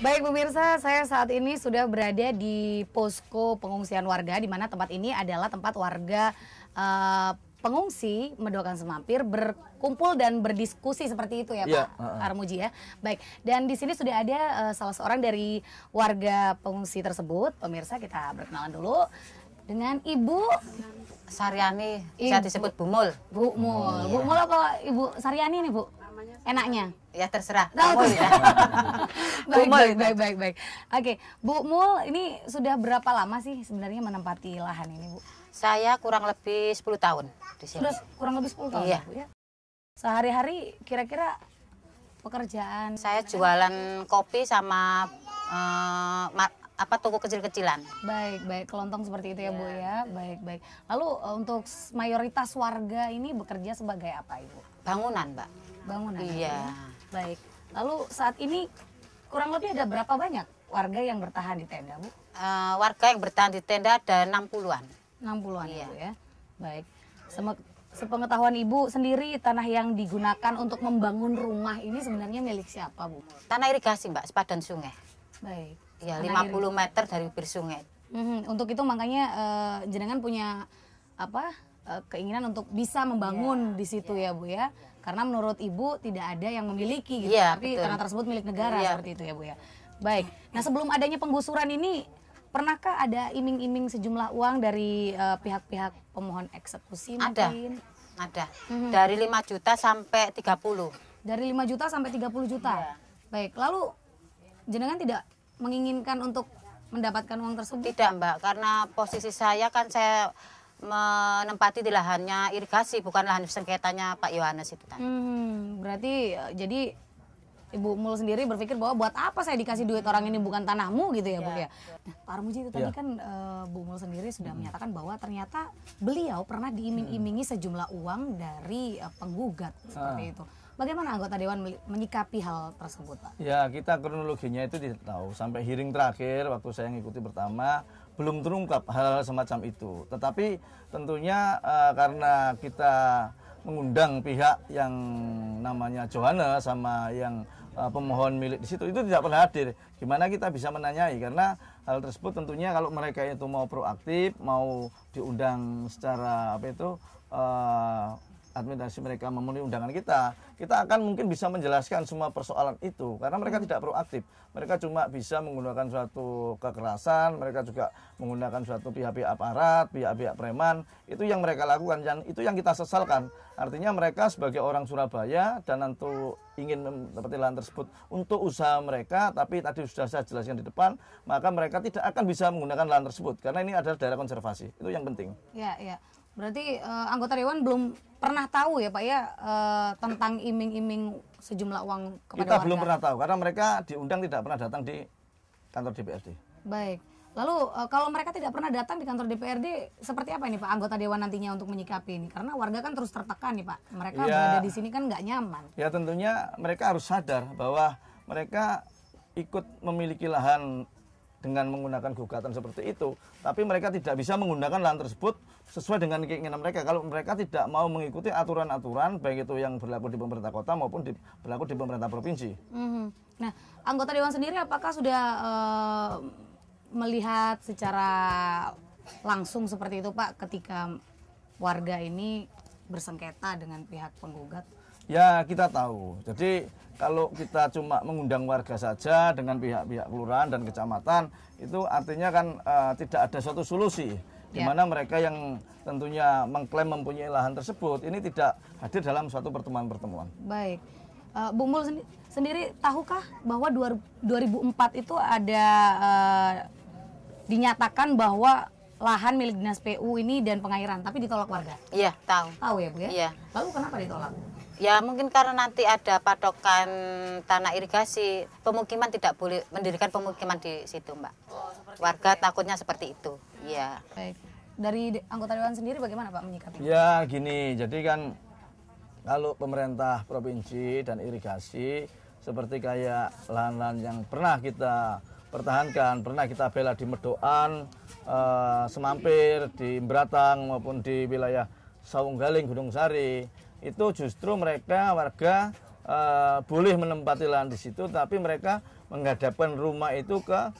Baik pemirsa, saya saat ini sudah berada di posko pengungsian warga, di mana tempat ini adalah tempat warga pengungsi mendoakan semampir berkumpul dan berdiskusi seperti itu ya Pak Armuji ya. Baik, dan di sini sudah ada salah seorang dari warga pengungsi tersebut. Pemirsa, kita berkenalan dulu dengan Ibu Saryani, bisa disebut Bu Mul. Bu Mul. Bu Mul apa Ibu Saryani nih Bu? Enaknya? Ya terserah. Baik. Oke, Bu Mul, ini sudah berapa lama sih sebenarnya menempati lahan ini, Bu? Saya kurang lebih 10 tahun di sini. Sudah kurang lebih 10 tahun, Iya. Bu, ya? Sehari-hari kira-kira pekerjaan? Saya jualan kopi sama toko kecil-kecilan. Baik, kelontong seperti itu ya, Bu ya. Baik. Lalu untuk mayoritas warga ini bekerja sebagai apa, Ibu? Bangunan, Mbak. Bangunan. Iya. Ya? Baik. Lalu saat ini kurang lebih ada berapa banyak warga yang bertahan di tenda, Bu? Warga yang bertahan di tenda ada 60-an. 60-an Iya. Bu ya. Baik. Sepengetahuan Ibu sendiri, tanah yang digunakan untuk membangun rumah ini sebenarnya milik siapa, Bu? Tanah irigasi, Mbak, sepadan sungai. Baik. Ya, Tanah 50 meter dari bibir sungai. Untuk itu makanya jenengan punya keinginan untuk bisa membangun di situ ya, Bu ya. Karena menurut Ibu tidak ada yang memiliki gitu, Iya, tapi betul. tanah tersebut milik negara Iya. seperti itu ya, Bu ya. Baik. Nah, sebelum adanya penggusuran ini, pernahkah ada iming-iming sejumlah uang dari pihak-pihak pemohon eksekusi Ada. mungkin? Ada. Dari 5 juta sampai 30. Dari 5 juta sampai 30 juta. Iya. Baik. Lalu jenengan tidak menginginkan untuk mendapatkan uang tersebut? Tidak, Mbak, karena posisi saya kan saya menempati di lahannya irigasi, bukan lahan sengketanya Pak Yohanes itu tadi. Berarti jadi Ibu Mul sendiri berpikir bahwa buat apa saya dikasih duit orang ini, bukan tanahmu gitu ya, Bu ya. Nah, Pak Armuji itu tadi kan Bu Mul sendiri sudah menyatakan bahwa ternyata beliau pernah diiming-imingi sejumlah uang dari penggugat seperti itu. Bagaimana anggota dewan menyikapi hal tersebut, Pak? Ya, kita kronologinya itu tidak tahu. Sampai hearing terakhir waktu saya ngikuti pertama belum terungkap hal semacam itu. Tetapi tentunya karena kita mengundang pihak yang namanya Johannes sama yang pemohon milik di situ, itu tidak pernah hadir. Gimana kita bisa menanyai? Karena hal tersebut tentunya kalau mereka itu mau proaktif, mau diundang secara administrasi mereka memenuhi undangan kita akan mungkin bisa menjelaskan semua persoalan itu, karena mereka tidak proaktif. Mereka cuma bisa menggunakan suatu kekerasan, mereka juga menggunakan suatu pihak-pihak aparat, pihak-pihak preman, itu yang mereka lakukan, dan itu yang kita sesalkan. Artinya mereka sebagai orang Surabaya dan tentu ingin mendapati lahan tersebut untuk usaha mereka, tapi tadi sudah saya jelaskan di depan, maka mereka tidak akan bisa menggunakan lahan tersebut, karena ini adalah daerah konservasi, itu yang penting. Ya. Berarti anggota dewan belum pernah tahu ya Pak ya tentang iming-iming sejumlah uang kepada Kita warga? belum pernah tahu, karena mereka diundang tidak pernah datang di kantor DPRD. Baik. Lalu kalau mereka tidak pernah datang di kantor DPRD, seperti apa ini Pak anggota dewan nantinya untuk menyikapi ini? Karena warga kan terus tertekan nih Pak, mereka berada di sini kan nggak nyaman. Ya tentunya mereka harus sadar bahwa mereka ikut memiliki lahan dengan menggunakan gugatan seperti itu, tapi mereka tidak bisa menggunakan lahan tersebut sesuai dengan keinginan mereka. Kalau mereka tidak mau mengikuti aturan-aturan, baik itu yang berlaku di pemerintah kota maupun berlaku di pemerintah provinsi. Nah, anggota dewan sendiri apakah sudah melihat secara langsung seperti itu Pak, ketika warga ini bersengketa dengan pihak penggugat? Ya, kita tahu. Jadi kalau kita cuma mengundang warga saja dengan pihak-pihak kelurahan dan kecamatan, itu artinya kan tidak ada suatu solusi di mana mereka yang tentunya mengklaim mempunyai lahan tersebut ini tidak hadir dalam suatu pertemuan-pertemuan. Baik. Bu Mul sendiri tahukah bahwa 2004 itu ada dinyatakan bahwa lahan milik Dinas PU ini dan pengairan, tapi ditolak warga? Iya, tahu. Tahu ya Bu ya? Iya. Lalu kenapa ditolak? Ya mungkin karena nanti ada patokan tanah irigasi, pemukiman tidak boleh mendirikan pemukiman di situ, Mbak. Warga takutnya seperti itu. Iya. Baik. Dari anggota dewan sendiri bagaimana Pak menyikapi? Ya gini, jadi kan kalau pemerintah provinsi dan irigasi seperti kayak lahan-lahan yang pernah kita pertahankan, pernah kita bela di Medokan, Semampir, di Beratang maupun di wilayah Saunggaling, Gunung Sari, itu justru mereka warga boleh menempati lahan di situ, tapi mereka menghadapkan rumah itu ke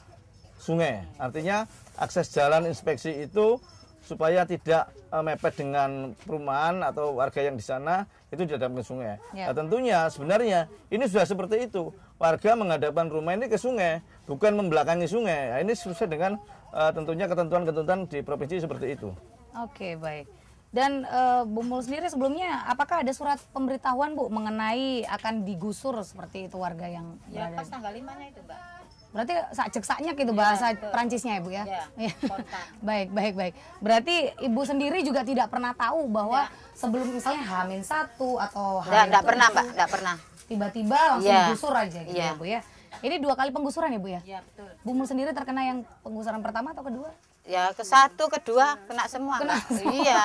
sungai. Artinya akses jalan inspeksi itu supaya tidak mepet dengan perumahan atau warga yang di sana itu dihadapkan ke sungai. Ya. Nah, tentunya sebenarnya ini sudah seperti itu. Warga menghadapkan rumah ini ke sungai, bukan membelakangi sungai. Nah, ini sesuai dengan tentunya ketentuan-ketentuan di provinsi seperti itu. Oke, baik. Dan Bu Mul sendiri sebelumnya apakah ada surat pemberitahuan Bu mengenai akan digusur seperti itu warga yang Ya berada pas tanggal 5-nya itu Mbak. Berarti sakjek-saknya gitu bahasa betul. Perancisnya ya Bu ya? Ya, Iya. kontak. Baik. Berarti Ibu sendiri juga tidak pernah tahu bahwa sebelum misalnya H-1 atau Enggak pernah Mbak, enggak pernah. tiba-tiba langsung Iya. digusur aja gitu Iya. ya Bu ya? Ini 2 kali penggusuran ya Bu ya? Iya, betul. Bu Mul sendiri terkena yang penggusuran pertama atau kedua? Ya ke-1, kedua kena semua. Kena Mbak. Iya.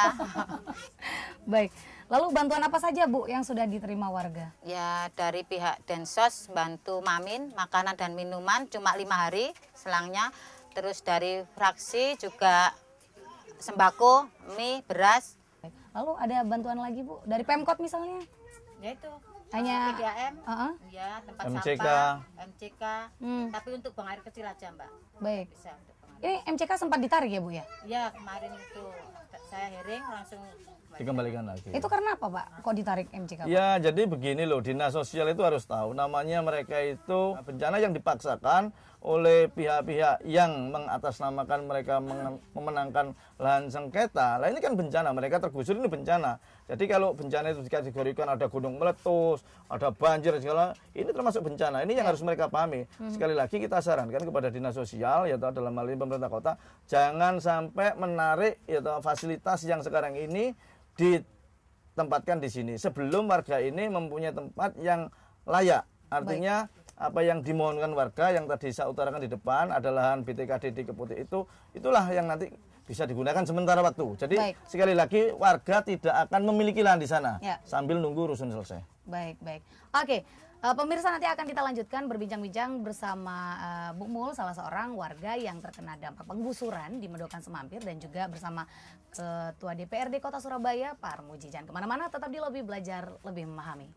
Baik. Lalu bantuan apa saja Bu yang sudah diterima warga? Ya dari pihak Densos bantu Mamin makanan dan minuman cuma 5 hari selangnya. Terus dari fraksi juga sembako, mie, beras. Baik. Lalu ada bantuan lagi Bu dari Pemkot misalnya? Ya itu. Hanya- PDAM. Heeh. Ya tempat MCK. sampah, MCK. Hmm. Tapi untuk buang air kecil aja Mbak. Baik. Bisa untuk buang air. Ini MCK sempat ditarik ya Bu ya? Ya kemarin itu saya hearing langsung Dikembalikan lagi. Itu karena apa Pak? Kok ditarik MCK Pak? Ya, jadi begini loh, dinas sosial itu harus tahu, namanya mereka itu bencana yang dipaksakan oleh pihak-pihak yang mengatasnamakan mereka memenangkan lahan sengketa. Lah ini kan bencana, mereka tergusur ini bencana. Jadi kalau bencana itu dikategorikan ada gunung meletus, ada banjir segala, ini termasuk bencana. Ini yang harus mereka pahami. Sekali lagi kita sarankan kepada dinas sosial, yaitu dalam hal ini pemerintah kota, jangan sampai menarik yaitu fasilitas yang sekarang ini ditempatkan di sini sebelum warga ini mempunyai tempat yang layak. Artinya apa yang dimohonkan warga yang tadi saya utarakan di depan adalah lahan BTKD di Keputih itulah yang nanti bisa digunakan sementara waktu. Jadi Baik. sekali lagi warga tidak akan memiliki lahan di sana Ya. sambil nunggu rusun selesai. Baik. Oke, pemirsa nanti akan kita lanjutkan berbincang-bincang bersama Bu Mul, salah seorang warga yang terkena dampak penggusuran di Medokan Semampir dan juga bersama Ketua DPRD Kota Surabaya, Pak Armuji. Jangan kemana-mana, tetap di Lobi Belajar Lebih Memahami.